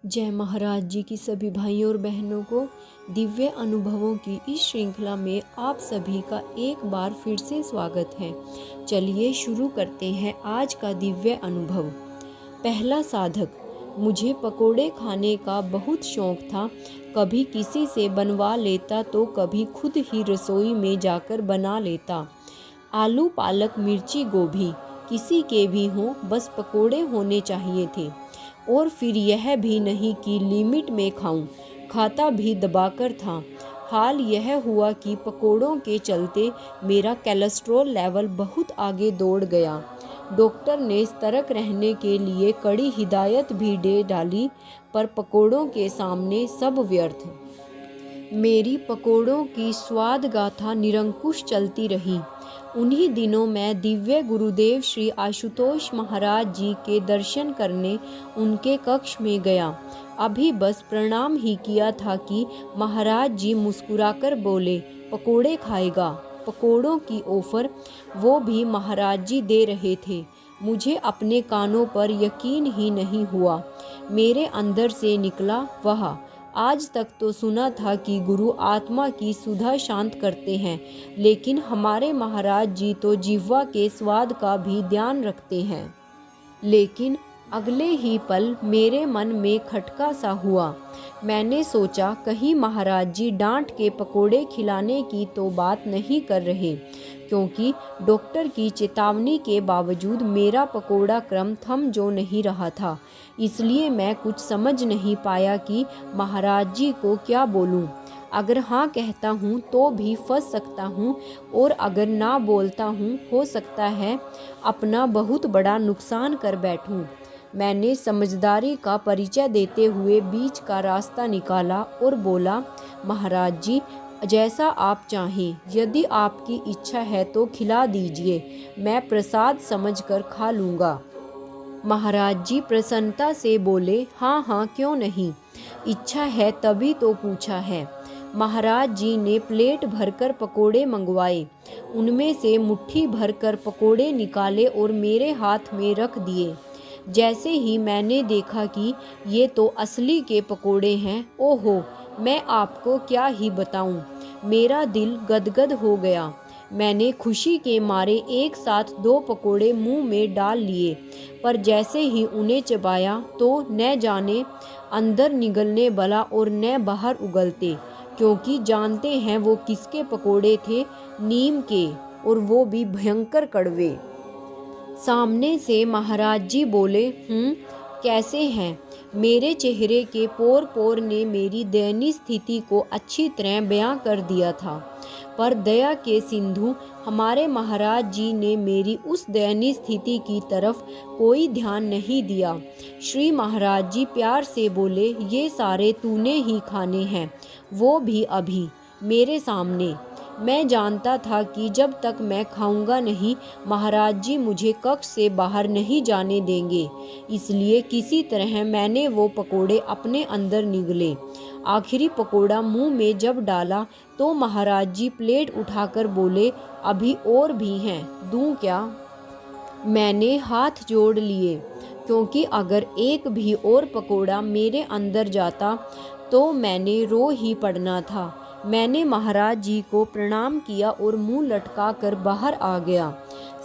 जय महाराज जी की सभी भाइयों और बहनों को दिव्य अनुभवों की इस श्रृंखला में आप सभी का एक बार फिर से स्वागत है। चलिए शुरू करते हैं आज का दिव्य अनुभव। पहला साधक। मुझे पकोड़े खाने का बहुत शौक था। कभी किसी से बनवा लेता तो कभी खुद ही रसोई में जाकर बना लेता। आलू पालक मिर्ची गोभी किसी के भी हों, बस पकोड़े होने चाहिए थे। और फिर यह भी नहीं कि लिमिट में खाऊं, खाता भी दबाकर था। हाल यह हुआ कि पकोड़ों के चलते मेरा कोलेस्ट्रॉल लेवल बहुत आगे दौड़ गया। डॉक्टर ने सतर्क रहने के लिए कड़ी हिदायत भी दे डाली, पर पकोड़ों के सामने सब व्यर्थ। मेरी पकोड़ों की स्वाद गाथा निरंकुश चलती रही। उन्हीं दिनों मैं दिव्य गुरुदेव श्री आशुतोष महाराज जी के दर्शन करने उनके कक्ष में गया। अभी बस प्रणाम ही किया था कि महाराज जी मुस्कुराकर बोले, पकोड़े खाएगा। पकोड़ों की ऑफर वो भी महाराज जी दे रहे थे। मुझे अपने कानों पर यकीन ही नहीं हुआ। मेरे अंदर से निकला, वह आज तक तो सुना था कि गुरु आत्मा की सुधा शांत करते हैं, लेकिन हमारे महाराज जी तो जिह्वा के स्वाद का भी ध्यान रखते हैं। लेकिन अगले ही पल मेरे मन में खटका सा हुआ। मैंने सोचा कहीं महाराज जी डांट के पकोड़े खिलाने की तो बात नहीं कर रहे, क्योंकि डॉक्टर की चेतावनी के बावजूद मेरा पकोड़ा क्रम थम जो नहीं रहा था। इसलिए मैं कुछ समझ नहीं पाया कि महाराज जी को क्या बोलूं। अगर हाँ कहता हूँ तो भी फंस सकता हूँ, और अगर ना बोलता हूँ हो सकता है अपना बहुत बड़ा नुकसान कर बैठूं। मैंने समझदारी का परिचय देते हुए बीच का रास्ता निकाला और बोला, महाराज जी जैसा आप चाहें, यदि आपकी इच्छा है तो खिला दीजिए, मैं प्रसाद समझकर खा लूँगा। महाराज जी प्रसन्नता से बोले, हाँ हाँ क्यों नहीं, इच्छा है तभी तो पूछा है। महाराज जी ने प्लेट भरकर पकोड़े मंगवाए। उनमें से मुट्ठी भरकर पकोड़े निकाले और मेरे हाथ में रख दिए। जैसे ही मैंने देखा कि ये तो असली के पकोड़े हैं, ओहो मैं आपको क्या ही बताऊं, मेरा दिल गदगद हो गया। मैंने खुशी के मारे एक साथ 2 पकोड़े मुंह में डाल लिए, पर जैसे ही उन्हें चबाया तो न जाने अंदर निगलने वाला और न बाहर उगलते, क्योंकि जानते हैं वो किसके पकोड़े थे, नीम के, और वो भी भयंकर कड़वे। सामने से महाराज जी बोले, कैसे हैं? मेरे चेहरे के पोर पोर ने मेरी दयनीय स्थिति को अच्छी तरह बयां कर दिया था, पर दया के सिंधु हमारे महाराज जी ने मेरी उस दयनीय स्थिति की तरफ कोई ध्यान नहीं दिया। श्री महाराज जी प्यार से बोले, ये सारे तूने ही खाने हैं, वो भी अभी मेरे सामने। मैं जानता था कि जब तक मैं खाऊंगा नहीं, महाराज जी मुझे कक्ष से बाहर नहीं जाने देंगे, इसलिए किसी तरह मैंने वो पकोड़े अपने अंदर निगले। आखिरी पकोड़ा मुंह में जब डाला तो महाराज जी प्लेट उठाकर बोले, अभी और भी हैं, दूं क्या? मैंने हाथ जोड़ लिए, क्योंकि अगर एक भी और पकोड़ा मेरे अंदर जाता तो मैंने रो ही पड़ना था। मैंने महाराज जी को प्रणाम किया और मुंह लटका कर बाहर आ गया।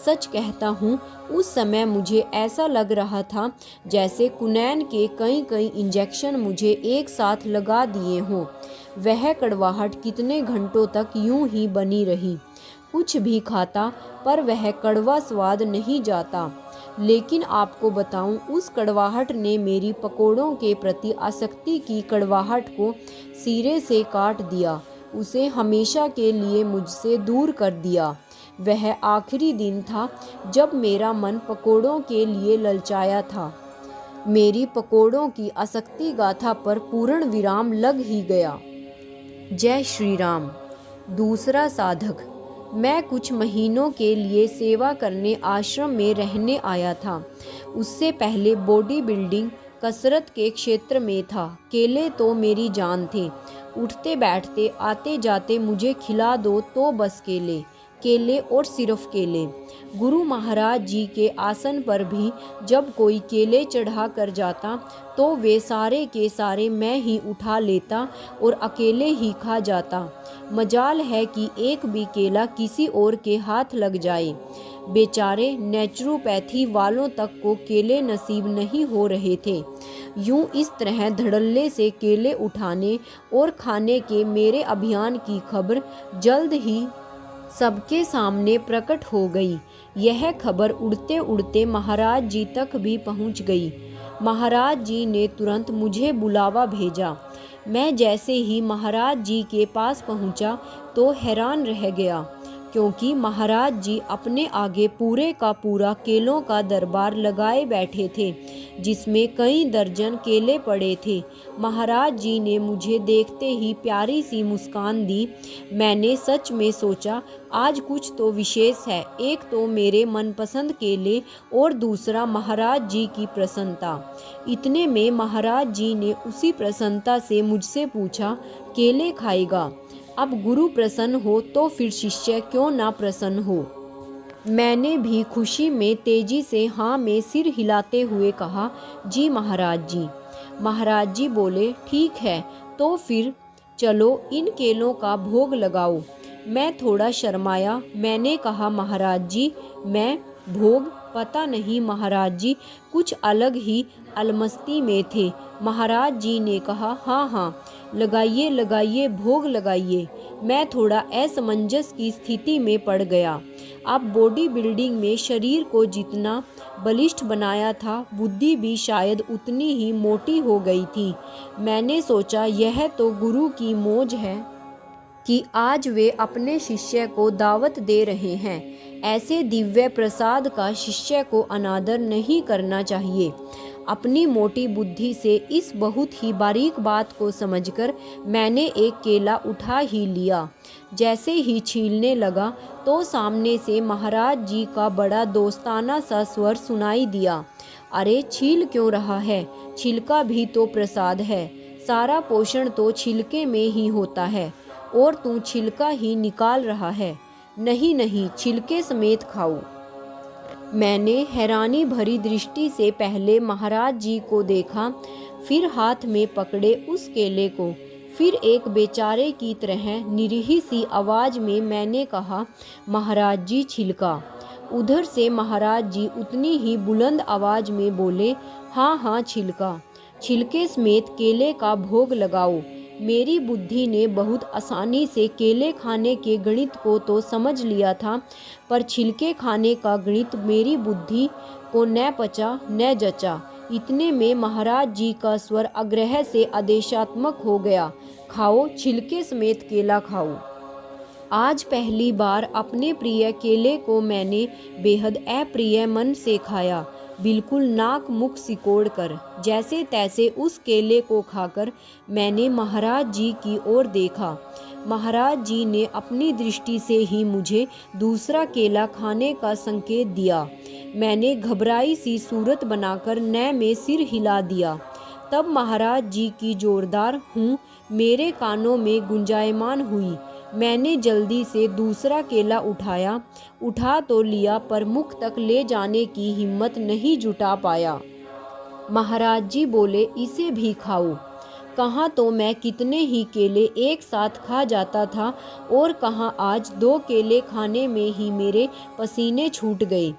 सच कहता हूँ, उस समय मुझे ऐसा लग रहा था जैसे कुनैन के कई कई इंजेक्शन मुझे एक साथ लगा दिए हों। वह कड़वाहट कितने घंटों तक यूं ही बनी रही। कुछ भी खाता पर वह कड़वा स्वाद नहीं जाता। लेकिन आपको बताऊं, उस कड़वाहट ने मेरी पकोड़ों के प्रति आसक्ति की कड़वाहट को सिरे से काट दिया, उसे हमेशा के लिए मुझसे दूर कर दिया। वह आखिरी दिन था जब मेरा मन पकोड़ों के लिए ललचाया था। मेरी पकोड़ों की आसक्ति गाथा पर पूर्ण विराम लग ही गया। जय श्री राम। दूसरा साधक। मैं कुछ महीनों के लिए सेवा करने आश्रम में रहने आया था। उससे पहले बॉडी बिल्डिंग कसरत के क्षेत्र में था। केले तो मेरी जान थे। उठते बैठते आते जाते मुझे खिला दो तो बस केले, केले और सिर्फ केले। गुरु महाराज जी के आसन पर भी जब कोई केले चढ़ा कर जाता तो वे सारे के सारे मैं ही उठा लेता और अकेले ही खा जाता। मजाल है कि एक भी केला किसी और के हाथ लग जाए। बेचारे नेचुरोपैथी वालों तक को केले नसीब नहीं हो रहे थे। यूं इस तरह धड़ल्ले से केले उठाने और खाने के मेरे अभियान की खबर जल्द ही सबके सामने प्रकट हो गई। यह खबर उड़ते उड़ते महाराज जी तक भी पहुंच गई। महाराज जी ने तुरंत मुझे बुलावा भेजा। मैं जैसे ही महाराज जी के पास पहुंचा तो हैरान रह गया, क्योंकि महाराज जी अपने आगे पूरे का पूरा केलों का दरबार लगाए बैठे थे, जिसमें कई दर्जन केले पड़े थे। महाराज जी ने मुझे देखते ही प्यारी सी मुस्कान दी। मैंने सच में सोचा आज कुछ तो विशेष है, एक तो मेरे मनपसंद केले और दूसरा महाराज जी की प्रसन्नता। इतने में महाराज जी ने उसी प्रसन्नता से मुझसे पूछा, केले खाएगा? अब गुरु प्रसन्न हो तो फिर शिष्य क्यों ना प्रसन्न हो। मैंने भी खुशी में तेजी से हाँ में सिर हिलाते हुए कहा, जी महाराज जी। महाराज जी बोले, ठीक है तो फिर चलो इन केलों का भोग लगाओ। मैं थोड़ा शर्माया। मैंने कहा, महाराज जी मैं भोग? पता नहीं महाराज जी कुछ अलग ही अलमस्ती में थे। महाराज जी ने कहा, हाँ हाँ लगाइए लगाइए, भोग लगाइए। मैं थोड़ा असमंजस की स्थिति में पड़ गया। अब बॉडी बिल्डिंग में शरीर को जितना बलिष्ठ बनाया था, बुद्धि भी शायद उतनी ही मोटी हो गई थी। मैंने सोचा यह तो गुरु की मौज है कि आज वे अपने शिष्य को दावत दे रहे हैं। ऐसे दिव्य प्रसाद का शिष्य को अनादर नहीं करना चाहिए। अपनी मोटी बुद्धि से इस बहुत ही बारीक बात को समझकर मैंने एक केला उठा ही लिया। जैसे ही छीलने लगा तो सामने से महाराज जी का बड़ा दोस्ताना सा स्वर सुनाई दिया, अरे छील क्यों रहा है? छिलका भी तो प्रसाद है। सारा पोषण तो छिलके में ही होता है और तू छिलका ही निकाल रहा है। नहीं नहीं, छिलके समेत खाओ। मैंने हैरानी भरी दृष्टि से पहले महाराज जी को देखा, फिर हाथ में पकड़े उस केले को। फिर एक बेचारे की तरह निरीह सी आवाज में मैंने कहा, महाराज जी छिलका। उधर से महाराज जी उतनी ही बुलंद आवाज में बोले, हाँ हाँ छिलका। छिलके समेत केले का भोग लगाओ। मेरी बुद्धि ने बहुत आसानी से केले खाने के गणित को तो समझ लिया था, पर छिलके खाने का गणित मेरी बुद्धि को न पचा न जचा। इतने में महाराज जी का स्वर आग्रह से आदेशात्मक हो गया, खाओ, छिलके समेत केला खाओ। आज पहली बार अपने प्रिय केले को मैंने बेहद अप्रिय मन से खाया, बिल्कुल नाक मुख सिकोड़ कर। जैसे तैसे उस केले को खाकर मैंने महाराज जी की ओर देखा। महाराज जी ने अपनी दृष्टि से ही मुझे दूसरा केला खाने का संकेत दिया। मैंने घबराई सी सूरत बनाकर न में सिर हिला दिया। तब महाराज जी की जोरदार हूँ मेरे कानों में गुंजायमान हुई। मैंने जल्दी से दूसरा केला उठा तो लिया, पर मुख तक ले जाने की हिम्मत नहीं जुटा पाया। महाराज जी बोले, इसे भी खाओ। कहाँ तो मैं कितने ही केले एक साथ खा जाता था और कहाँ आज 2 केले खाने में ही मेरे पसीने छूट गए।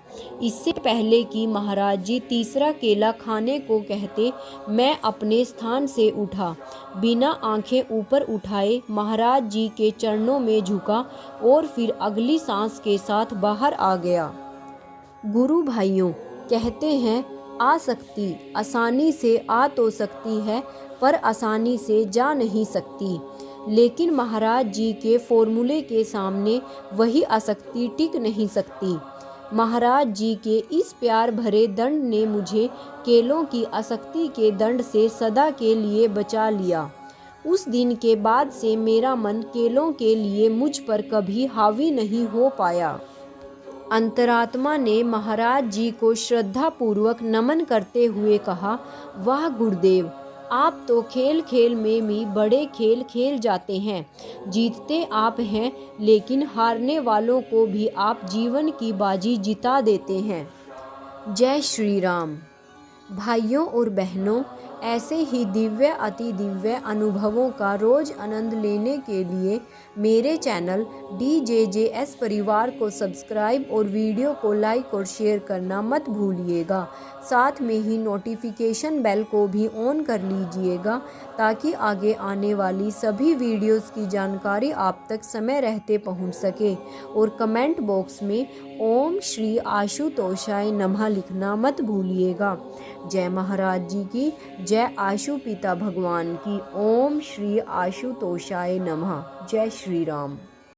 इससे पहले कि महाराज जी तीसरा केला खाने को कहते, मैं अपने स्थान से उठा, बिना आंखें ऊपर उठाए महाराज जी के चरणों में झुका और फिर अगली सांस के साथ बाहर आ गया। गुरु भाइयों, कहते हैं आसक्ति आसानी से आ तो सकती है पर आसानी से जा नहीं सकती, लेकिन महाराज जी के फॉर्मूले के सामने वही आसक्ति टिक नहीं सकती। महाराज जी के इस प्यार भरे दंड ने मुझे केलों की आसक्ति के दंड से सदा के लिए बचा लिया। उस दिन के बाद से मेरा मन केलों के लिए मुझ पर कभी हावी नहीं हो पाया। अंतरात्मा ने महाराज जी को श्रद्धापूर्वक नमन करते हुए कहा, वाह गुरुदेव, आप तो खेल खेल में भी बड़े खेल खेल जाते हैं। जीतते आप हैं, लेकिन हारने वालों को भी आप जीवन की बाजी जिता देते हैं। जय श्री राम। भाइयों और बहनों, ऐसे ही दिव्य अति दिव्य अनुभवों का रोज आनंद लेने के लिए मेरे चैनल DJJS परिवार को सब्सक्राइब और वीडियो को लाइक और शेयर करना मत भूलिएगा। साथ में ही नोटिफिकेशन बेल को भी ऑन कर लीजिएगा, ताकि आगे आने वाली सभी वीडियोस की जानकारी आप तक समय रहते पहुंच सके। और कमेंट बॉक्स में ओम श्री आशुतोषाय नमः लिखना मत भूलिएगा। जय महाराज जी की जय। आशु पिता भगवान की। ओम श्री आशुतोषाय नमः। जय श्री राम।